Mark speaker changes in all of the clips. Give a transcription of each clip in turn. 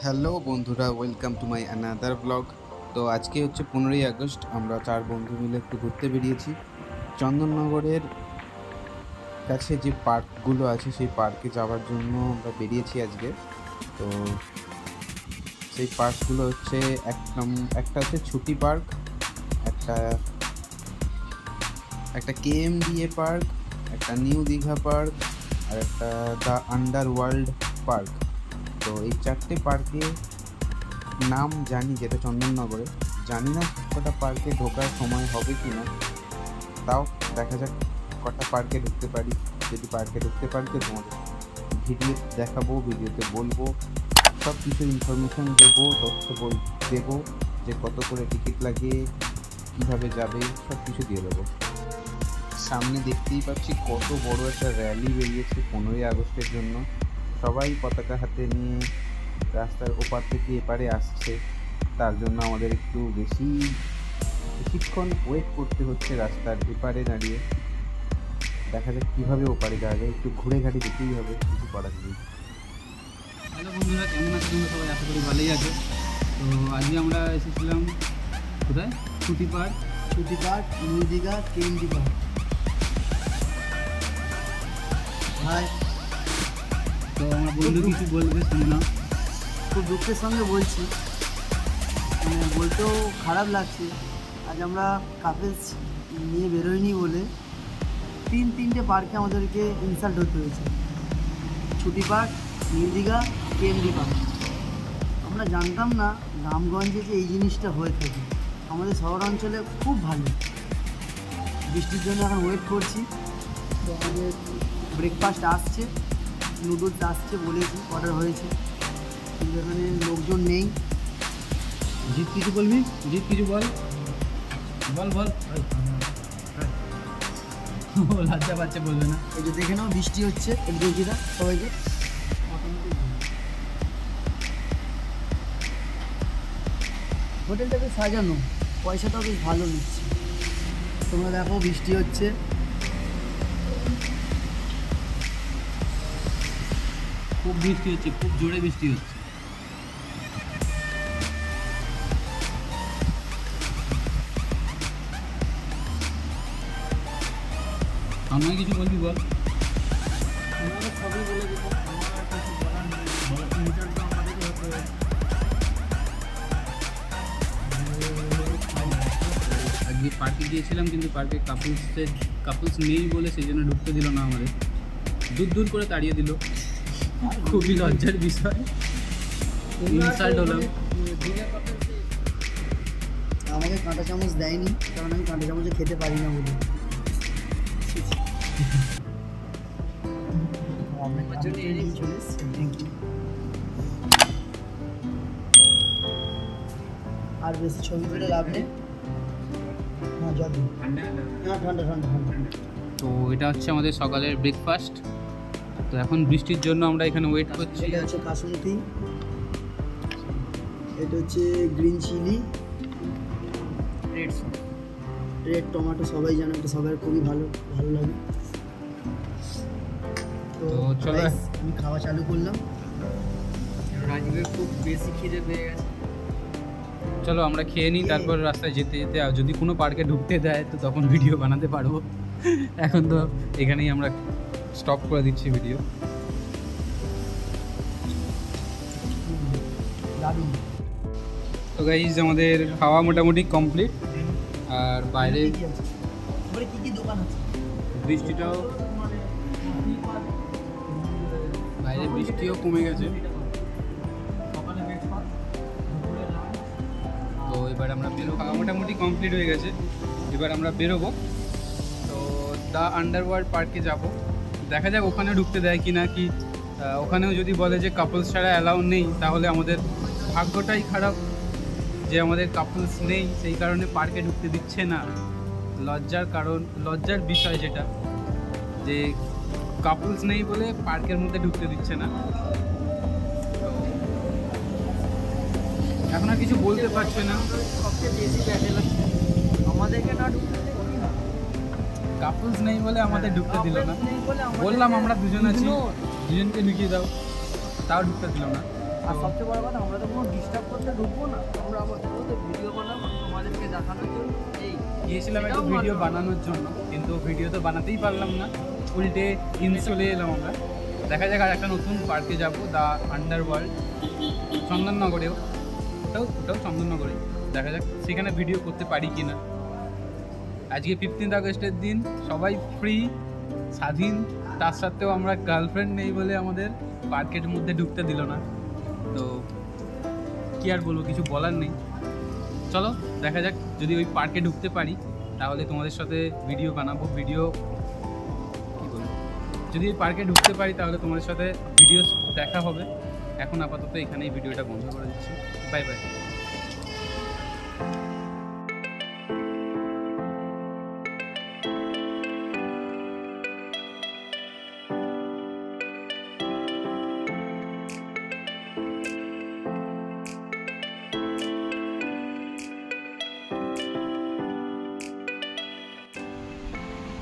Speaker 1: Hello বন্ধুরা, welcome to my another blog. তো আজকে হচ্ছে 15ই আগস্ট। আমরা 4 বন্ধু মিলে একটু ঘুরতে বেরিয়েছি। চন্দননগরের কাছে যে পার্কগুলো আছে সেই পার্কে যাওয়ার জন্য আমরা বেরিয়েছি আজকে। তো সেই পার্কগুলো হচ্ছে একটা হচ্ছে ছুটি পার্ক, একটা একটা কেএমডিএ পার্ক, একটা নিউ দীঘা পার্ক, আর একটা দ্য আন্ডার ওয়ার্ল্ড পার্ক। তো এই 4টে পার্কে নাম জানি, যেটা চন্দননগরে। জানি না কটা পার্কে ঢোকার সময় হবে কি না, তাও দেখা যাক কটা পার্কে ঢুকতে পারি। যদি পার্কে ঢুকতে পারি তো তোমাদের ভিডিও দেখাবো, ভিডিওতে বলবো, সব কিছু ইনফরমেশান দেবো, তথ্য দেবো যে কত করে টিকিট লাগে, কীভাবে যাবে, সব কিছু দিয়ে দেবো। সামনে দেখতেই পাচ্ছি কত বড় একটা র্যালি বেরিয়েছে 15ই আগস্টের জন্য। সবাই পতাকা হাতে নিয়ে রাস্তার ওপার থেকে এপারে আসছে। তার জন্য আমাদের একটু বেশিক্ষণ ওয়েট করতে হচ্ছে রাস্তার এপারে দাঁড়িয়ে। দেখা যাক কীভাবে ওপারে যাওয়া যায়, একটু ঘুরে ঘাটে যেতেই হবে, কিছু করার নেই।
Speaker 2: হ্যালো বন্ধুরা, কেমন আছো তোমরা সবাই? আশা করি ভালোই আছো। তো আজকে আমরা এসেছিলাম কোথায়? ছুটি park, new Digha, KMD park. Hi. তো আমার বন্ধু কিছু বলবে, শুনে নাও।
Speaker 3: খুব দুঃখের সঙ্গে বলছি, বলতেও খারাপ লাগছে। আজ আমরা কাপেলস নিয়ে বেরোয়নি বলে তিনটে পার্কে আমাদেরকে ইনসাল্ট হতে হয়েছে। ছুটি park, new Digha, KMD park. আমরা জানতাম না গ্রামগঞ্জে যে এই জিনিসটা হয়ে থাকে। আমাদের শহরাঞ্চলে খুব ভালো। বৃষ্টির জন্য এখন ওয়েট করছি। তো আমাদের ব্রেকফাস্ট আসছে, নুডলস আসছে, বলেছি অর্ডার হয়েছে, কিন্তু এখানে লোকজন নেই।
Speaker 2: জিৎ কিছু বলবি? জিৎ কিছু বল। লজ্জা পাচ্ছে, বলবে না।
Speaker 3: এই যে দেখে নাও, বৃষ্টি হচ্ছে, একটু দেখি না সবাইকে। হোটেলটা বেশ সাজানো, পয়সাটাও বেশ ভালো নিচ্ছে। তোমরা দেখো, বৃষ্টি হচ্ছে।
Speaker 2: খুব বৃষ্টি হচ্ছে, খুব জোরে বৃষ্টি হচ্ছে। আমায় কিছু বলবি বল।
Speaker 3: আমরা সবই বলে দেবো, আমার কিছু বলার নেই। ইন্টার তো আমাদেরই হতে হবে।
Speaker 2: আজকে পার্কে গিয়েছিলাম, কিন্তু পার্কে কাপলস নেই বলে সেই জন্য ঢুকতে দিল না আমাদের। দূর করে তাড়িয়ে দিল। খুবই লজ্জার বিষয়, ইনসাল্ট হলাম।
Speaker 3: আমাকে কাঁটা চামচ দেয়নি, কারণ আমি কাঁটা চামচে খেতে পারি না বলে। চলে এসছে, থ্যাংক ইউ। আর বেশি ছবি তুলে লাভ নেই। হ্যাঁ, জল দিন। হ্যাঁ, ঠান্ডা।
Speaker 2: তো এটা হচ্ছে আমাদের সকালের ব্রেকফাস্ট। তো এখন বৃষ্টির জন্য আমরা এখানে ওয়েট করছি।
Speaker 3: এটা হচ্ছে কাসুন্দি, এটা হচ্ছে গ্রিন চিলি, রেড টমেটো। সবাই জানো, এটা সবার খুবই ভালো লাগে। তো
Speaker 2: চলো,
Speaker 3: আমি খাওয়া চালু করলাম।
Speaker 2: রাজীবের খুব বেশি খিদে পেয়ে গেছে। চলো আমরা খেয়ে নিই, তারপর রাস্তায় যেতে আর যদি কোনো পার্কে ঢুকতে দেয় তো তখন ভিডিও বানাতে পারবো। এখন তো এখানেই আমরা স্টপ করে দিচ্ছি ভিডিও।
Speaker 3: দারুণ।
Speaker 2: তো গাইজ, আমাদের খাওয়া মোটামুটি কমপ্লিট। আর বাইরে
Speaker 3: কি দোকান আছে?
Speaker 2: বাইরে বৃষ্টিও কমে গেছে। তো এবার আমরা খাওয়া মোটামুটি কমপ্লিট হয়ে গেছে। এবার আমরা বেরোবো। তো দ্য আন্ডারওয়ার্ল্ড পার্কে যাব। দেখা যাক ওখানে ঢুকতে দেয় কি না, কি ওখানেও যদি বলে যে কাপলস ছাড়া অ্যালাউ নেই, তাহলে আমাদের ভাগ্যটাই খারাপ যে আমাদের কাপলস নেই, সেই কারণে পার্কে ঢুকতে দিচ্ছে না। লজ্জার বিষয় যেটা, যে কাপলস নেই বলে পার্কের মধ্যে ঢুকতে দিচ্ছে না। এখন আর কিছু বলতে পারছে না।
Speaker 3: সবচেয়ে বেশি ব্যাটেল আমাদেরকে না ঢুকতে দিল,
Speaker 2: কাপলস নেই বলে আমাদের ঢুকতে দিল না। বললাম আমরা দুজন আছি, দুজনকে ঢুকিয়ে দাও, তাও ঢুকতে দিল না।
Speaker 3: আর সবচেয়ে বড় কথা, আমরা তো কোনো ডিস্টার্ব করতে ঢুকবো না, আমরা আমাদের ভিডিও বানাবো তোমাদেরকে দেখানোর জন্য। এই
Speaker 2: গিয়েছিলাম একটু ভিডিও বানানোর জন্য, কিন্তু ভিডিও তো বানাতেই পারলাম না, উল্টে চলে এলাম আমরা। দেখা যাক আর একটা নতুন পার্কে যাব, দ্য আন্ডারওয়ার্ল্ড, চন্দননগরেও, ওটাও চন্দননগরে। দেখা যাক সেখানে ভিডিও করতে পারি কি না। আজকে 15 আগস্টের দিন, সবাই ফ্রি, স্বাধীন, তার সাথেও আমরা গার্লফ্রেন্ড নেই বলে আমাদের পার্কের মধ্যে ঢুকতে দিল না। তো কি আর বলবো, কিছু বলার নেই। চলো দেখা যাক, যদি ওই পার্কে ঢুকতে পারি তাহলে তোমাদের সাথে ভিডিও বানাবো। কী বলবো, যদি ওই পার্কে ঢুকতে পারি তাহলে তোমাদের সাথে ভিডিও দেখা হবে। এখন আপাতত এখানেই ভিডিওটা বন্ধ করে দিচ্ছি। Bye bye.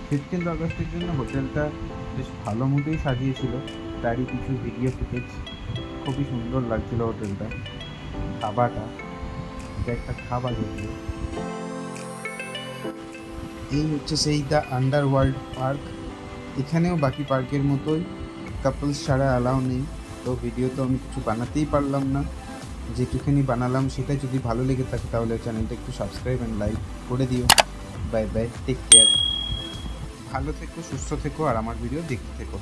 Speaker 1: ফিফটিন্থ আগস্টের জন্য হোটেলটা বেশ ভালো মতোই সাজিয়েছিল, তারই কিছু ভিডিও ফুটেজ। খুবই সুন্দর লাগছিল হোটেলটা, খাবারটা, এটা একটা খাবার যদিও। এই হচ্ছে সেই দ্য আন্ডারওয়ার্ল্ড পার্ক। এখানেও বাকি পার্কের মতোই কাপলস ছাড়া অ্যালাউ নেই। তো ভিডিও তো আমি কিছু বানাতেই পারলাম না, যেটুখানি বানালাম সেটা যদি ভালো লেগে থাকে তাহলে চ্যানেলটা একটু সাবস্ক্রাইব অ্যান্ড লাইক করে দিও। বাই বাই, টেক কেয়ার, ভালো থেকো, সুস্থ থেকো, আর আমার ভিডিও দেখতে থেকো।